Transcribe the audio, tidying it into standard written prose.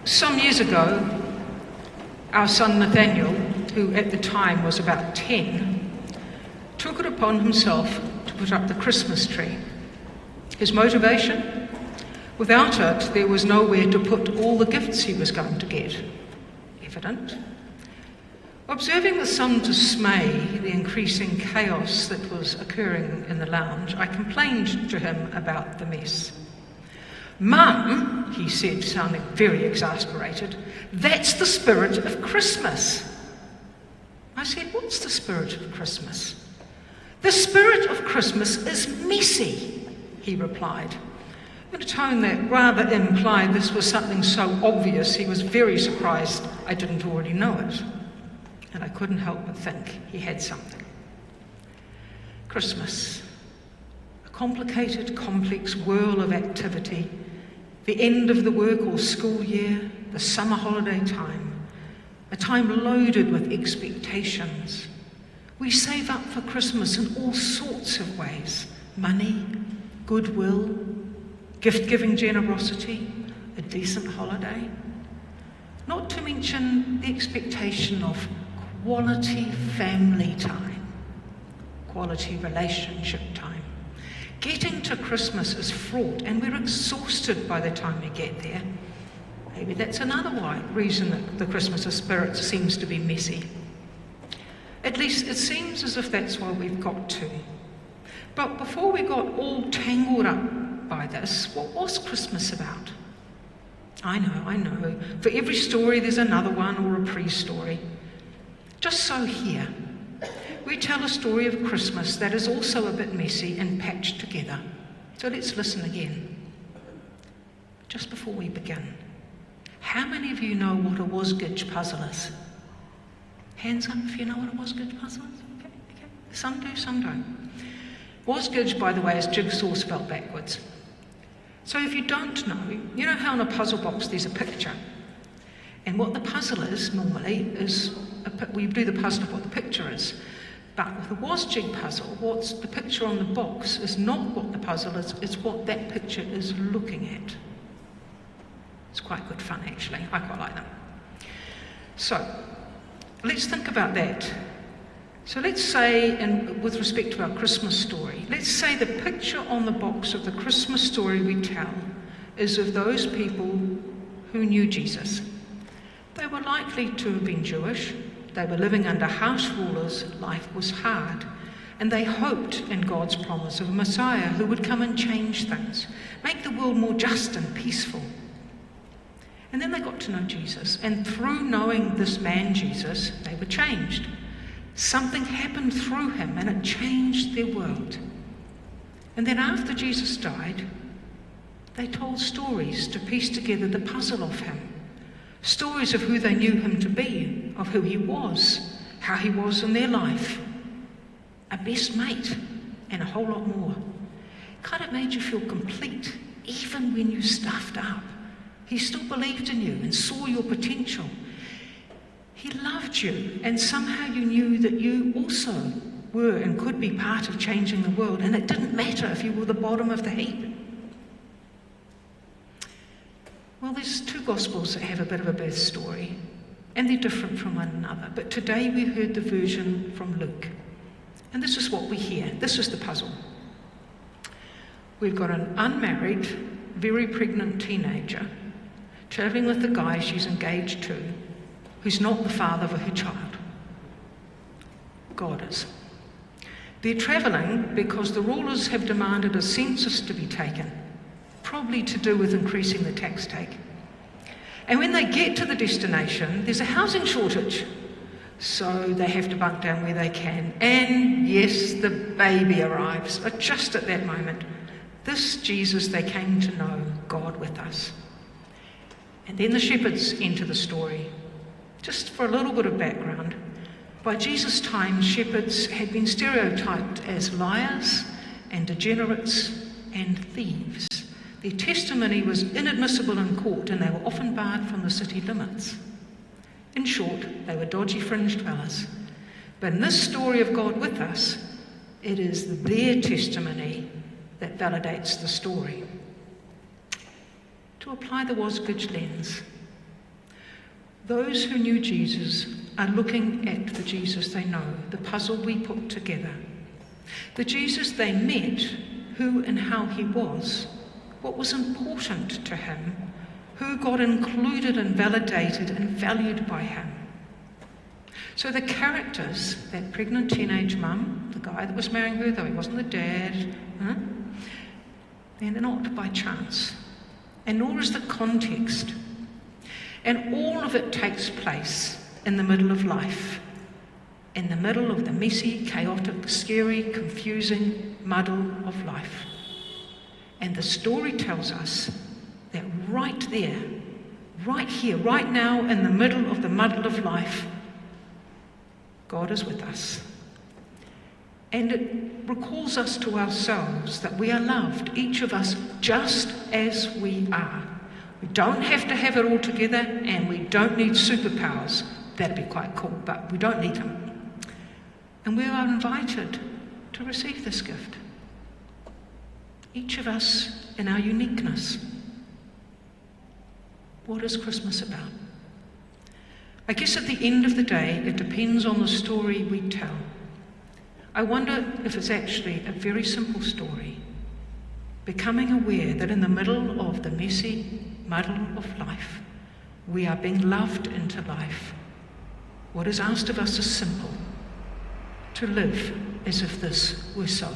Some years ago, our son Nathaniel, who at the time was about 10, took it upon himself to put up the Christmas tree. His motivation? Without it, there was nowhere to put all the gifts he was going to get. Evident. Observing with some dismay the increasing chaos that was occurring in the lounge, I complained to him about the mess. "Mum," he said, sounding very exasperated, "that's the spirit of Christmas." I said, "What's the spirit of Christmas?" "The spirit of Christmas is messy," he replied, in a tone that rather implied this was something so obvious he was very surprised I didn't already know it. And I couldn't help but think he had something. Christmas, a complicated, complex whirl of activity, the end of the work or school year, the summer holiday time, a time loaded with expectations. We save up for Christmas in all sorts of ways: money, goodwill, gift-giving generosity, a decent holiday. Not to mention the expectation of quality family time, quality relationship time. Getting to Christmas is fraught and we're exhausted by the time we get there. Maybe that's another reason that the Christmas spirit seems to be messy. At least it seems as if that's why we've got to. But before we got all tangled up by this, what was Christmas about? I know. For every story there's another one or a pre-story. Just so here, we tell a story of Christmas that is also a bit messy and patched together. So let's listen again. Just before we begin, how many of you know what a Wasgidge puzzle is? Hands up if you know what a Wasgidge puzzle is. Okay. Some do, some don't. Wasgidge, by the way, is jigsaw spelled backwards. So if you don't know, you know how in a puzzle box there's a picture. And what the puzzle is normally is, we do the puzzle of what the picture is. But with a Wasgidge puzzle, what's the picture on the box is not what the puzzle is, it's what that picture is looking at. It's quite good fun, actually. I quite like them. So, let's think about that. So let's say, and with respect to our Christmas story, let's say the picture on the box of the Christmas story we tell is of those people who knew Jesus. They were likely to have been Jewish. They were living under harsh rulers. Life was hard. And they hoped in God's promise of a Messiah who would come and change things, make the world more just and peaceful. And then they got to know Jesus. And through knowing this man, Jesus, they were changed. Something happened through him and it changed their world. And then after Jesus died, they told stories to piece together the puzzle of him. Stories of who they knew him to be, of who he was, how he was in their life, a best mate, and a whole lot more. Kind of made you feel complete, even when you stuffed up. He still believed in you and saw your potential. He loved you, and somehow you knew that you also were and could be part of changing the world, and it didn't matter if you were the bottom of the heap. Well, there's two Gospels that have a bit of a birth story, and they're different from one another. But today we heard the version from Luke. And this is what we hear. This is the puzzle. We've got an unmarried, very pregnant teenager travelling with the guy she's engaged to, who's not the father of her child. God is. They're travelling because the rulers have demanded a census to be taken, probably to do with increasing the tax take. And when they get to the destination, there's a housing shortage. So they have to bunk down where they can. And yes, the baby arrives, just at that moment. This Jesus they came to know, God with us. And then the shepherds enter the story. Just for a little bit of background, by Jesus' time, shepherds had been stereotyped as liars and degenerates and thieves. Their testimony was inadmissible in court and they were often barred from the city limits. In short, they were dodgy fringe dwellers. But in this story of God with us, it is their testimony that validates the story. To apply the Wasgidge lens, Those who knew Jesus are looking at the Jesus they know, the puzzle we put together. The Jesus they met, who and how he was, what was important to him, who God included and validated and valued by him. So the characters, that pregnant teenage mum, the guy that was marrying her, though he wasn't the dad, they're not by chance, and nor is the context. And all of it takes place in the middle of life, in the middle of the messy, chaotic, scary, confusing muddle of life. And the story tells us that right there, right here, right now, in the middle of the muddle of life, God is with us. And it recalls us to ourselves that we are loved, each of us, just as we are. We don't have to have it all together, and we don't need superpowers. That'd be quite cool, but we don't need them. And we are invited to receive this gift. Each of us in our uniqueness. What is Christmas about? I guess at the end of the day, it depends on the story we tell. I wonder if it's actually a very simple story. Becoming aware that in the middle of the messy muddle of life, we are being loved into life. What is asked of us is simple: to live as if this were so.